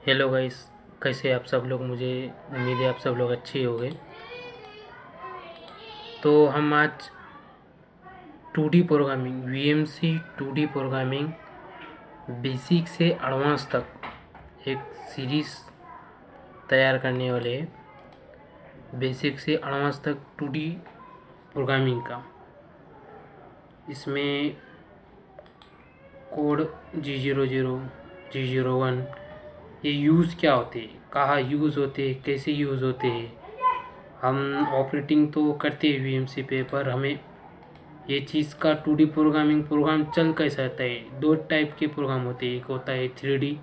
Hello guys, कैसे आप सब लोग। मुझे उम्मीद है आप सब लोग अच्छे होंगे। तो हम आज 2D programming, VMC 2D programming basic से एडवांस तक एक सीरीज़ तैयार करने वाले हैं। बेसिक से एडवांस तक 2D प्रोग्रामिंग का। इसमें कोड G00, G01 ये यूज़ क्या होते हैं, कहाँ यूज़ होते हैं, कैसे यूज़ होते हैं। हम ऑपरेटिंग तो करते हैं VMC पे, पर हमें ये चीज़ का 2D प्रोग्रामिंग प्रोग्राम चल कैसा रहता है। दो टाइप के प्रोग्राम होते हैं, एक होता है 3D,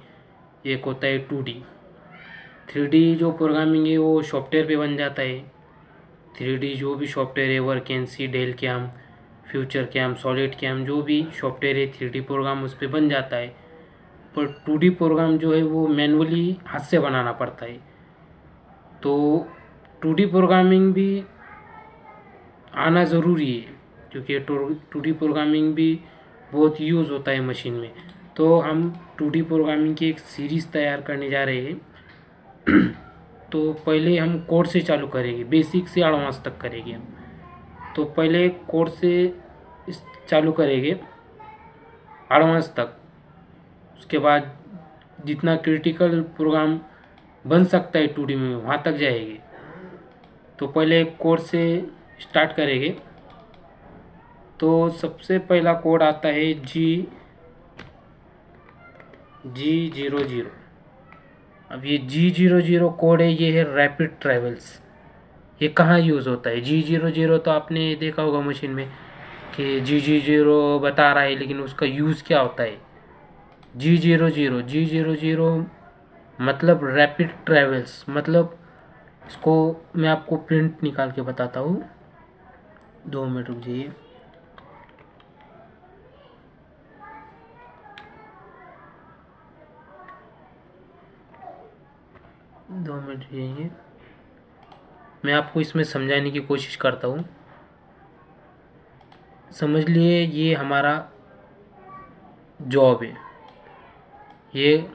एक होता है 2D। 3D जो प्रोग्रामिंग है वो सॉफ्टवेयर पे बन जाता है। 3D जो भी सॉफ्टवेयर है, vacancy, Delcam, future cam, solid cam, जो भी सॉफ्टवेयर है 3D प्रोग्राम उस पर बन जाता है। पर 2D प्रोग्राम जो है वो मैनुअली हाथ से बनाना पड़ता है। तो 2D प्रोग्रामिंग भी आना ज़रूरी है, क्योंकि 2D प्रोग्रामिंग भी बहुत यूज़ होता है मशीन में। तो हम 2D प्रोग्रामिंग की एक सीरीज़ तैयार करने जा रहे हैं। तो पहले हम कोड से चालू करेंगे, बेसिक से एडवांस तक करेंगे हम। तो पहले कोड से चालू करेंगे एडवांस तक। उसके बाद जितना क्रिटिकल प्रोग्राम बन सकता है 2D में वहाँ तक जाएंगे। तो पहले कोड से स्टार्ट करेंगे। तो सबसे पहला कोड आता है G00। अब ये G00 कोड है, ये है रैपिड ट्रैवल्स। ये कहाँ यूज़ होता है G00? तो आपने देखा होगा मशीन में कि G00 बता रहा है, लेकिन उसका यूज़ क्या होता है। G00 मतलब रैपिड ट्रैवल्स। मतलब इसको मैं आपको प्रिंट निकाल के बताता हूँ, 2 मिनट रुक जाइए। दो मिनट रहिए, मैं आपको इसमें समझाने की कोशिश करता हूँ। समझ लिए, ये हमारा जॉब है, ये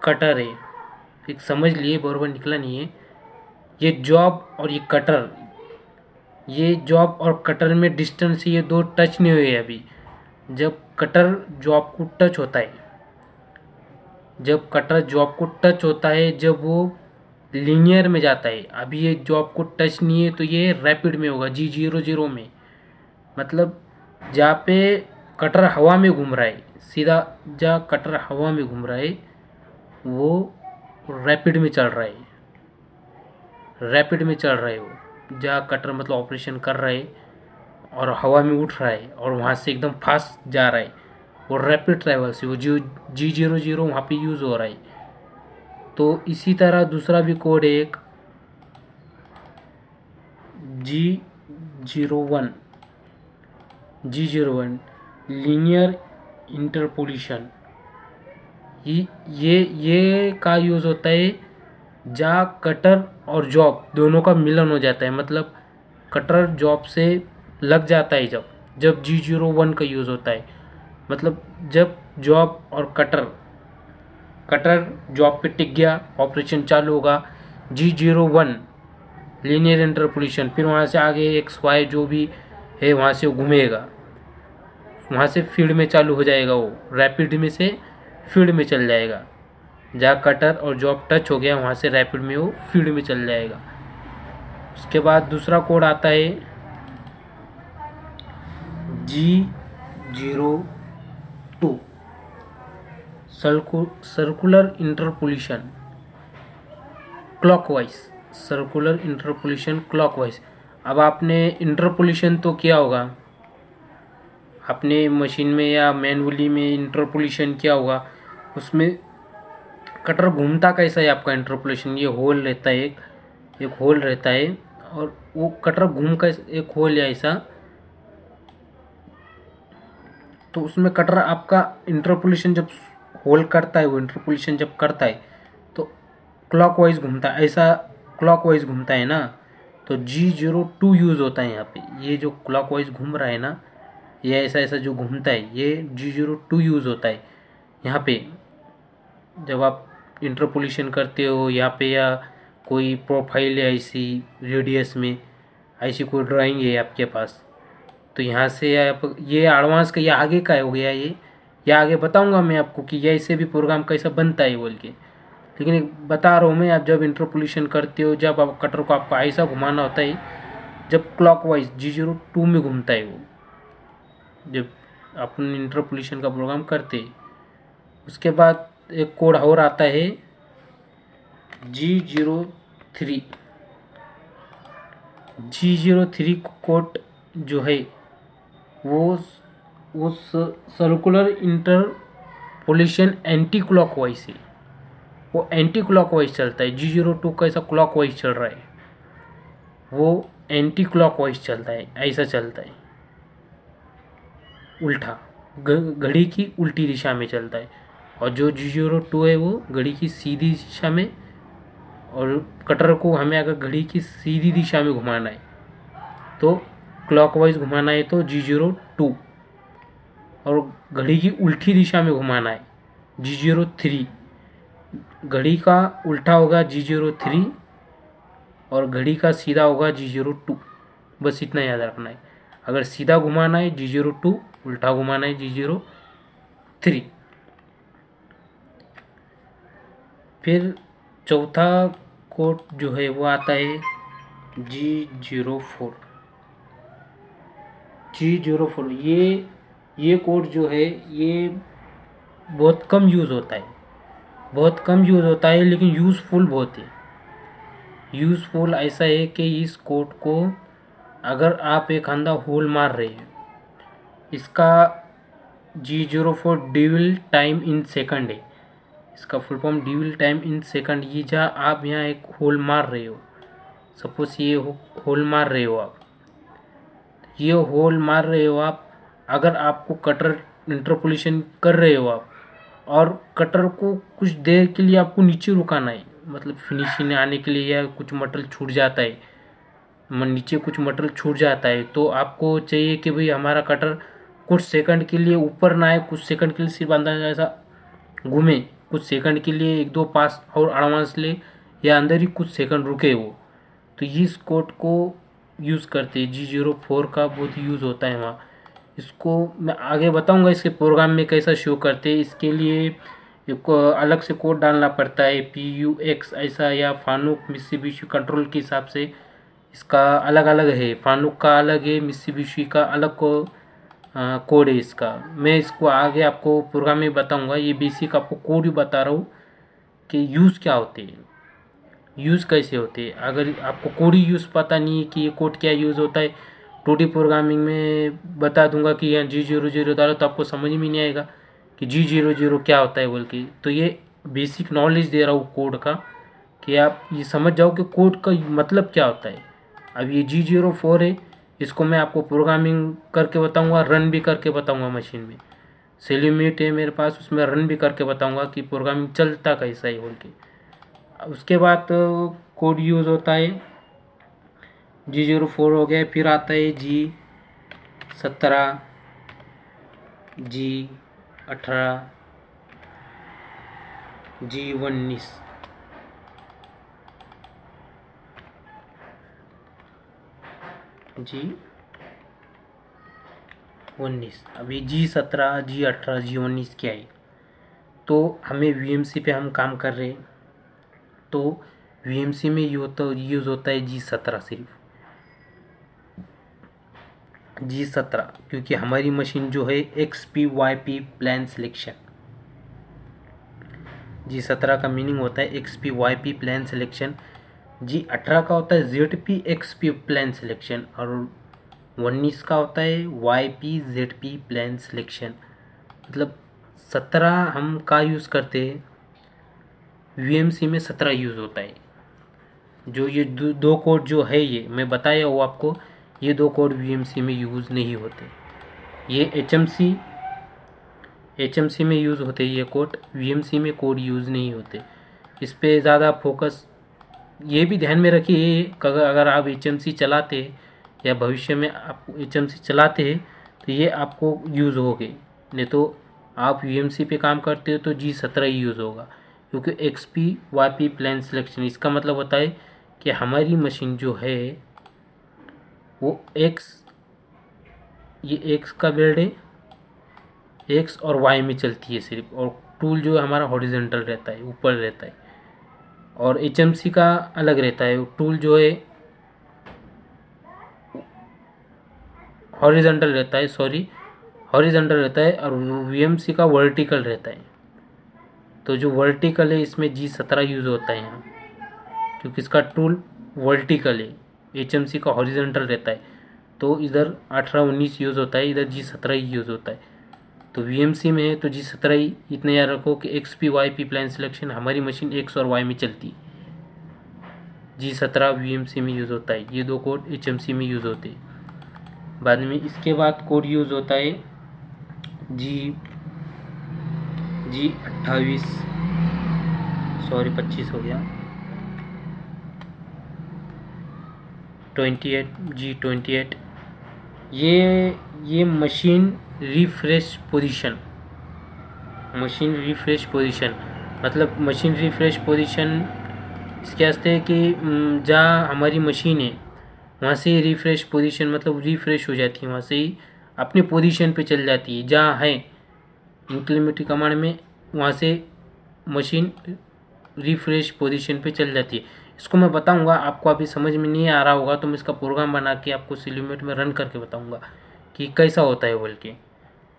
कटर है। एक समझ लिए, बराबर निकला नहीं है। ये जॉब और ये कटर, ये जॉब और कटर में डिस्टेंस, ये दो टच नहीं हुए अभी। जब कटर जॉब को टच होता है, जब कटर जॉब को टच होता है, जब वो लीनियर में जाता है। अभी ये जॉब को टच नहीं है, तो ये रैपिड में होगा G00 में। मतलब जहाँ पे कटर हवा में घूम रहा है, सीधा जहाँ कटर हवा में घूम रहा है वो रैपिड में चल रहा है। रैपिड में चल रहा है वो, जहाँ कटर मतलब ऑपरेशन कर रहा है और हवा में उठ रहा है और वहाँ से एकदम फास्ट जा रहा है, वो रैपिड ट्रैवल से वो G00 वहाँ पे यूज़ हो रहा है। तो इसी तरह दूसरा भी कोड है एक G01। G01 linear interpolation. ये का यूज़ होता है जहाँ कटर और जॉब दोनों का मिलन हो जाता है। मतलब कटर जॉब से लग जाता है, जब G01 का यूज़ होता है। मतलब जब जॉब और कटर कटर जॉब पे टिक गया, ऑपरेशन चालू होगा G01 लीनियर इंटरपोलेशन। फिर वहाँ से आगे XY जो भी है वहाँ से वो घूमेगा, वहाँ से फील्ड में चालू हो जाएगा। वो रैपिड में से फील्ड में चल जाएगा। जहाँ कटर और जॉब टच हो गया वहाँ से रैपिड में वो फील्ड में चल जाएगा। उसके बाद दूसरा कोड आता है G02 circular interpolation clockwise. Circular interpolation clockwise. अब आपने इंटरपोलेशन तो किया होगा, अपने मशीन में या मैनुअली में इंटरपोलेशन किया होगा। उसमें कटर घूमता कैसा है आपका इंटरपोलेशन, ये होल रहता है, एक होल रहता है और वो कटर घूम का एक होल है ऐसा। तो उसमें कटर आपका इंटरपोलेशन जब होल करता है, वो इंटरपोलेशन जब करता है तो क्लॉकवाइज घूमता है, ऐसा क्लॉकवाइज घूमता है ना। तो G02 यूज़ होता है यहाँ पे। ये जो क्लॉकवाइज घूम रहा है ना, ये ऐसा ऐसा जो घूमता है, ये G02 यूज़ होता है यहाँ पे। जब आप इंटरपोलेशन करते हो यहाँ पे, या कोई प्रोफाइल है ऐसी रेडियस में, ऐसी कोई ड्राइंग है आपके पास, तो यहाँ से आप ये एडवांस का, ये आगे का हो गया ये आगे बताऊंगा मैं आपको कि ये ऐसे भी प्रोग्राम कैसा बनता है बोल के। लेकिन एक बता रहा हूँ मैं, आप जब इंटरपोलेशन करते हो, जब आप कटर को आपको ऐसा घुमाना होता है जब क्लॉकवाइज G02 में घूमता है वो, जब अपन इंटरपोलेशन का प्रोग्राम करते हैं। उसके बाद एक कोड और आता है G03। G03 कोड जो है वो सर्कुलर इंटरपोलेशन एंटी क्लॉकवाइज है, वो एंटी क्लॉकवाइज चलता है। G02 कैसा क्लॉकवाइज चल रहा है, वो एंटी क्लॉकवाइज चलता है, ऐसा चलता है, उल्टा, घड़ी की उल्टी दिशा में चलता है। और जो G02 है वो घड़ी की सीधी दिशा में, और कटर को हमें अगर घड़ी की सीधी दिशा में घुमाना है तो क्लॉकवाइज घुमाना है तो G02, और घड़ी की उल्टी दिशा में घुमाना है G03। घड़ी का उल्टा होगा G03 और घड़ी का सीधा होगा G02। बस इतना याद रखना है। अगर सीधा घुमाना है G02, उल्टा घुमाना है G03। फिर चौथा कोड जो है वो आता है G04। G04 ये कोड जो है ये बहुत कम यूज़ होता है, बहुत कम यूज़ होता है, लेकिन यूज़फुल बहुत है। यूज़फुल ऐसा है कि इस कोड को अगर आप एक आंधा होल मार रहे हैं, इसका G04 dual time in second है, इसका full form dual time in second. ये जहाँ आप यहाँ एक होल मार रहे हो, सपोज ये होल मार रहे हो आप, ये होल मार रहे हो आप, अगर आपको कटर इंटरपोलेशन कर रहे हो आप, और कटर को कुछ देर के लिए आपको नीचे रुकाना है, मतलब फिनिशिंग आने के लिए, या कुछ मटेरियल छूट जाता है, नीचे कुछ मटेरियल छूट जाता है, तो आपको चाहिए कि भाई हमारा कटर कुछ सेकंड के लिए ऊपर ना आए, कुछ सेकंड के लिए सिर्फ अंदर ऐसा घूमे, कुछ सेकंड के लिए एक दो पास और एडवांस ले, या अंदर ही कुछ सेकंड रुके वो, तो इस कोड को यूज़ करते हैं। G04 का बहुत यूज़ होता है वहाँ। इसको मैं आगे बताऊंगा इसके प्रोग्राम में कैसा शो करते हैं। इसके लिए एक अलग से कोड डालना पड़ता है, PUX ऐसा, या फानुक मित्सुबिशी कंट्रोल के हिसाब से इसका अलग अलग है। फानुक का अलग है, मित्सुबिशी का अलग को कोड है इसका। मैं इसको आगे आपको प्रोग्राम में बताऊंगा, ये बेसिक आपको कोड ही बता रहा हूँ कि यूज़ क्या होते हैं, यूज़ कैसे होते हैं। अगर आपको कोड ही यूज़ पता नहीं है कि ये कोड क्या यूज़ होता है, 2D प्रोग्रामिंग में बता दूंगा कि यहाँ G00 डालो तो आपको समझ में नहीं आएगा कि G00 क्या होता है बोल के। तो ये बेसिक नॉलेज दे रहा हूँ कोड का, कि आप ये समझ जाओ कि कोड का मतलब क्या होता है। अब ये G04 है, इसको मैं आपको प्रोग्रामिंग करके बताऊंगा, रन भी करके बताऊंगा मशीन में। सेल्यूमेट है मेरे पास, उसमें रन भी करके बताऊंगा कि प्रोग्रामिंग चलता कैसा है बोल के। उसके बाद कोड यूज़ होता है, G04 हो गया। फिर आता है G17, G18, G19। अभी G17, G18, G19 क्या है, तो हमें VMC पे हम काम कर रहे हैं, तो VMC में यूज़ होता है G17 सिर्फ। G17 क्योंकि हमारी मशीन जो है XPYP प्लान सिलेक्शन, G17 का मीनिंग होता है XPYP प्लान सिलेक्शन। G18 का होता है ZPXP प्लान सिलेक्शन, और 19 का होता है YPZP प्लान सिलेक्शन। मतलब 17 हम का यूज़ करते हैं, VMC में 17 यूज़ होता है। जो ये दो कोड जो है, ये मैं बताया हूँ आपको, ये दो कोड VMC में यूज़ नहीं होते। ये HMC में यूज़ होते ये कोड, VMC में कोड यूज़ नहीं होते। इस पे ज़्यादा फोकस ये भी ध्यान में रखिए, अगर आप HMC चलाते हैं या भविष्य में आप HMC चलाते हैं तो ये आपको यूज़ होगे, नहीं तो आप VMC पे काम करते हो तो G17 ही यूज़ होगा। क्योंकि XP/YP प्लान सिलेक्शन, इसका मतलब होता है कि हमारी मशीन जो है वो ये X का बिल्ड है, X और Y में चलती है सिर्फ, और टूल जो है हमारा हॉरिजेंटल रहता है, ऊपर रहता है। और HMC का अलग रहता है, टूल जो है हॉरिजेंटल रहता है, हॉरिजेंटल रहता है, और VMC का वर्टिकल रहता है। तो जो वर्टिकल है इसमें G17 यूज़ होता है यहाँ, क्योंकि इसका टूल वर्टिकल है, HMC का हॉरिजेंटल रहता है। तो इधर 18-19 यूज़ होता है, इधर G17 ही यूज़ होता है। तो VMC में है तो G17 ही। इतने याद रखो कि XP/YP प्लान सिलेक्शन हमारी मशीन X और Y में चलती है, G17 VMC में यूज़ होता है, ये दो कोड HMC में यूज़ होते हैं। बाद में इसके बाद कोड यूज़ होता है G28, सॉरी 25 हो गया, 28, G28। ये मशीन रिफ्रेश पोजीशन, मतलब मशीन रिफ्रेश पोजीशन इसके वास्ते है कि जहाँ हमारी मशीन है वहाँ से रिफ्रेश पोजीशन मतलब रिफ्रेश हो जाती है, वहाँ से ही अपने पोजीशन पे चल जाती है जहाँ है इंक्रीमेंटरी कमांड में, वहाँ से मशीन रिफ्रेश पोजीशन पे चल जाती है। इसको मैं बताऊंगा, आपको अभी समझ में नहीं आ रहा होगा तो मैं इसका प्रोग्राम बना के आपको सिल्यूमेट में रन करके बताऊंगा कि कैसा होता है बोल के,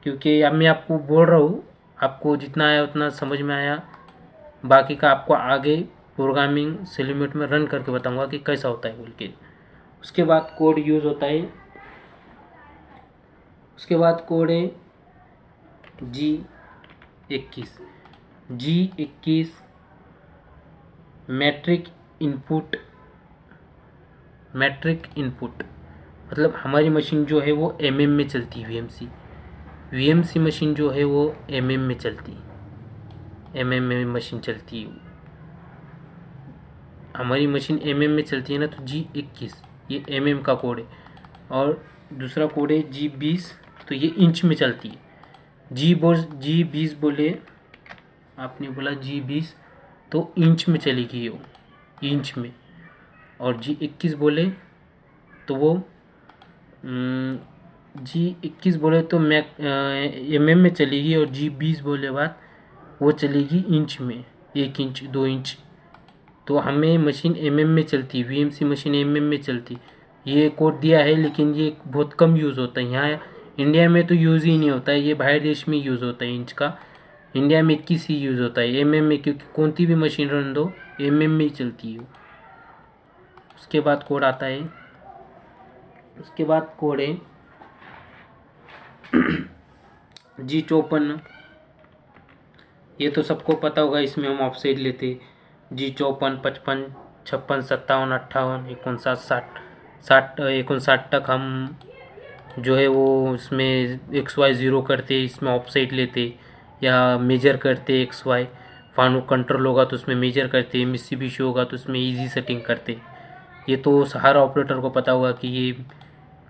क्योंकि अब मैं आपको बोल रहा हूँ, आपको जितना आया उतना समझ में आया, बाकी का आपको आगे प्रोग्रामिंग सिल्यूमेट में रन करके बताऊंगा कि कैसा होता है बोल के। उसके बाद कोड यूज़ होता है, उसके बाद कोड है G21 मैट्रिक इनपुट, मतलब हमारी मशीन जो है वो MM में चलती है, VMC मशीन जो है वो MM में चलती है, MM में मशीन चलती है, हमारी मशीन MM में चलती है ना। तो G21 ये MM का कोड है, और दूसरा कोड है G20, तो ये इंच में चलती है। G20 बोले, आपने बोला G20 तो इंच में चलेगी वो, इंच में। और G21 बोले तो वो G21 बोले तो MM में चलेगी, और G20 बोले बाद वो चलेगी इंच में, 1 इंच 2 इंच। तो हमें मशीन MM में चलती, VMC मशीन MM में चलती। ये कोड दिया है लेकिन ये बहुत कम यूज़ होता है, यहाँ इंडिया में तो यूज़ ही नहीं होता है, ये बाहर देश में यूज़ होता है इंच का। इंडिया में 21 ही यूज़ होता है MM में, क्योंकि कौन सी भी मशीन रन दो MM में ही चलती है। उसके बाद कोड आता है, उसके बाद कोड है G54। ये तो सबको पता होगा, इसमें हम ऑफसेट लेते G54, 55, 56, 57, 58, 59, 60, 59 तक हम जो है वो इसमें XY 0 करते, इसमें ऑफसेट लेते या मेजर करते XY। फानुक कंट्रोल होगा तो उसमें मेजर करते, मित्सुबिशी होगा तो उसमें इजी सेटिंग करते। ये तो हर ऑपरेटर को पता होगा कि ये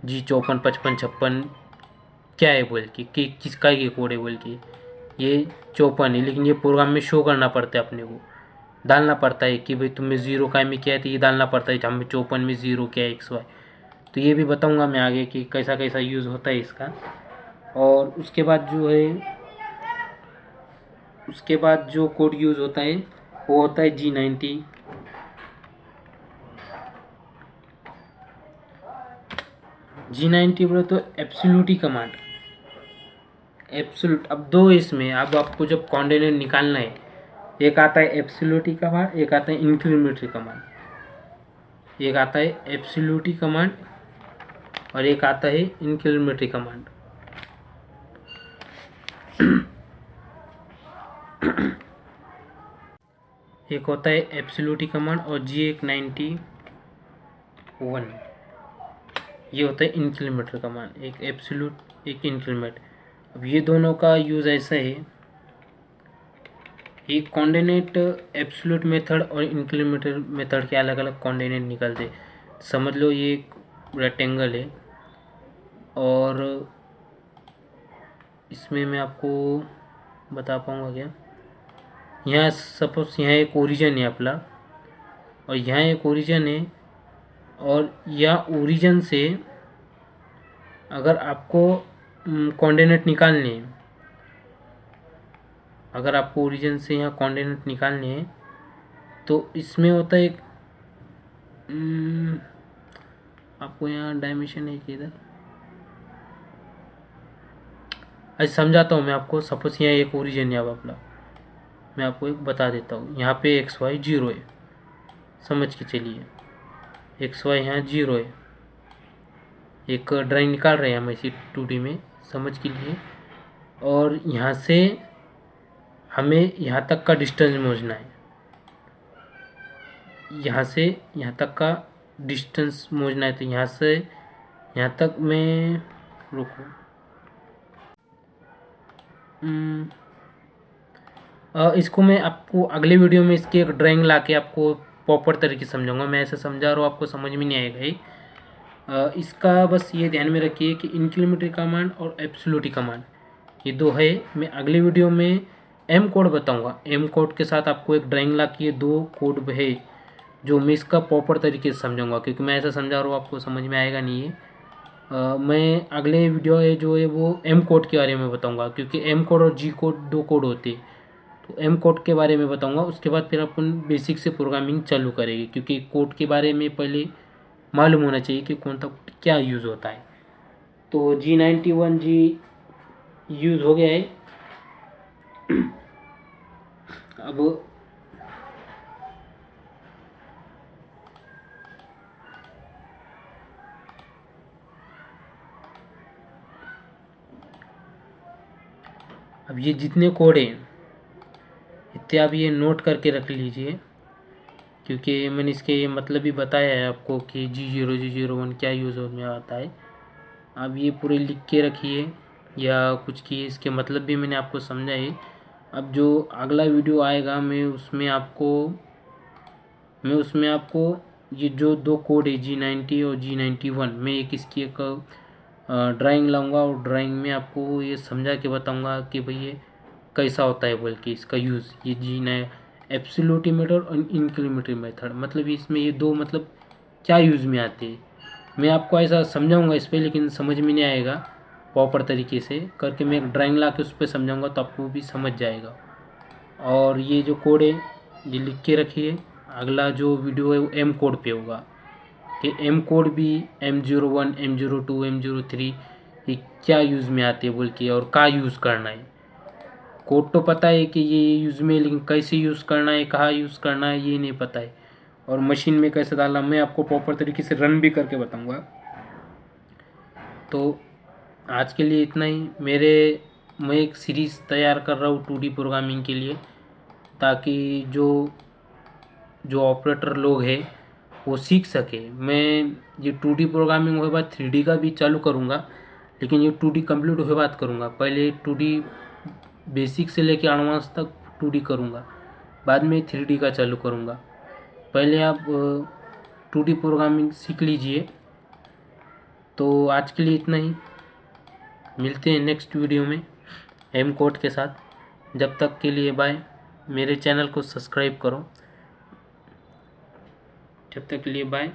G54, 55, 56 क्या है बोल के, कि किसका ये कोड है बोल के। ये 54 है, लेकिन ये प्रोग्राम में शो करना पड़ता है, अपने को डालना पड़ता है कि भाई तुमने 0 का में किया है, तो ये डालना पड़ता है हमें 54 में 0 क्या है XY। तो ये भी बताऊंगा मैं आगे कि कैसा कैसा यूज़ होता है इसका। और उसके बाद जो है, उसके बाद जो कोड यूज़ होता है वो होता है G90। G90 बोले तो एब्सोल्यूट कमांड, एब्सोल्यूट। अब दो इसमें, अब आपको जब कोऑर्डिनेट निकालना है, एक आता है एब्सोल्यूट कमांड, एक आता है इंक्रीमेंटरी कमांड। एक आता है एब्सोल्यूट कमांड और एक आता है इंक्रीमेंटरी कमांड। एक होता है एब्सोल्यूट कमांड और G91 ये होता है इंक्रीमेंटरी कमांड, एक एब्सोल्यूट एक इंक्रीमेंट। अब ये दोनों का यूज़ ऐसा है, ये कोऑर्डिनेट एब्सोल्यूट मेथड और इंक्रीमेंटरी मेथड के अलग अलग कोऑर्डिनेट निकलते। समझ लो ये एक रेक्टेंगल है और इसमें मैं आपको बता पाऊँगा क्या, यहाँ सपोज यहाँ एक ओरिजिन है अपना, और यहाँ एक ओरिजिन है, और यह ओरिजिन से अगर आपको कोऑर्डिनेट निकालने हैं, अगर आपको ओरिजिन से यहाँ कोऑर्डिनेट निकालने हैं तो इसमें होता है एक आपको यहाँ डायमेंशन है कि इधर, अच्छा समझाता हूँ मैं आपको। सपोज यहाँ एक ओरिजिन है अब अपना, मैं आपको एक बता देता हूँ। यहाँ पे एक्स वाई जीरो है, समझ के चलिए, एक्स वाई यहाँ जीरो है। एक ड्राइंग निकाल रहे हैं हम इसी 2D में, समझ के लिए। और यहाँ से हमें यहाँ तक का डिस्टेंस खोजना है, यहाँ से यहाँ तक का डिस्टेंस खोजना है। तो यहाँ से यहाँ तक मैं रुको, इसको मैं आपको अगले वीडियो में इसकी एक ड्राइंग ला के आपको प्रॉपर तरीके से समझाऊंगा। मैं ऐसे समझा रहा हूँ, आपको समझ में नहीं आएगा ही। इसका बस ये ध्यान में रखिए कि इंक्रीमेंटरी कमांड और एब्सोल्यूट कमांड ये दो है। मैं अगले वीडियो में एम कोड बताऊंगा, एम कोड के साथ आपको एक ड्राइंग ला के 2 कोड है जो मैं इसका प्रॉपर तरीके से समझाऊंगा, क्योंकि मैं ऐसा समझा रहा हूँ आपको समझ में आएगा नहीं है। मैं अगले वीडियो है जो है वो एम कोड के बारे में बताऊंगा, क्योंकि एम कोड और जी कोड 2 कोड होते हैं। तो एम कोड के बारे में बताऊंगा, उसके बाद फिर अपन बेसिक से प्रोग्रामिंग चालू करेंगे, क्योंकि कोड के बारे में पहले मालूम होना चाहिए कि कौन सा क्या यूज़ होता है। तो G91 जी यूज़ हो गया है। अब ये जितने कोड हैं इतने आप ये नोट करके रख लीजिए, क्योंकि मैंने इसके ये मतलब भी बताया है आपको कि G0 G01 क्या यूज़ में आता है। आप ये पूरे लिख के रखिए या कुछ किए, इसके मतलब भी मैंने आपको समझाए। अब जो अगला वीडियो आएगा मैं उसमें आपको ये जो 2 कोड है G90 और G91, मैं इसकी एक ड्राइंग लाऊंगा, और ड्राइंग में आपको ये समझा के बताऊंगा कि भाई ये कैसा होता है बोल के इसका यूज़। ये G9 एब्सोल्यूट मेथड और इंक्रीमेंटरी मेथड, मतलब इसमें ये 2 मतलब क्या यूज़ में आते हैं। मैं आपको ऐसा समझाऊंगा इस पर, लेकिन समझ में नहीं आएगा प्रॉपर तरीके से करके। मैं एक ड्राइंग ला के उस पर समझाऊंगा तो आपको भी समझ जाएगा। और ये जो कोड है ये लिख के रखिए। अगला जो वीडियो है वो एम कोड पे होगा कि एम कोड भी M01 M02 M03 ये क्या यूज़ में आते हैं बोल के, और क्या यूज़ करना है। कोड तो पता है कि ये यूज़ में, लेकिन कैसे यूज़ करना है, कहाँ यूज़ करना है ये नहीं पता है, और मशीन में कैसे डालना मैं आपको प्रॉपर तरीके से रन भी करके बताऊंगा। तो आज के लिए इतना ही। मैं एक सीरीज़ तैयार कर रहा हूँ 2D प्रोग्रामिंग के लिए, ताकि जो ऑपरेटर लोग हैं वो सीख सके। मैं ये 2D प्रोग्रामिंग होने बाद 3D का भी चालू करूँगा, लेकिन ये 2D कंप्लीट होने बाद करूँगा। पहले 2D बेसिक से लेकर एडवांस तक 2D करूँगा, बाद में 3D का चालू करूँगा। पहले आप 2D प्रोग्रामिंग सीख लीजिए। तो आज के लिए इतना ही, मिलते हैं नेक्स्ट वीडियो में एम कोड के साथ। जब तक के लिए बाय। मेरे चैनल को सब्सक्राइब करो। जब तक के लिए बाय।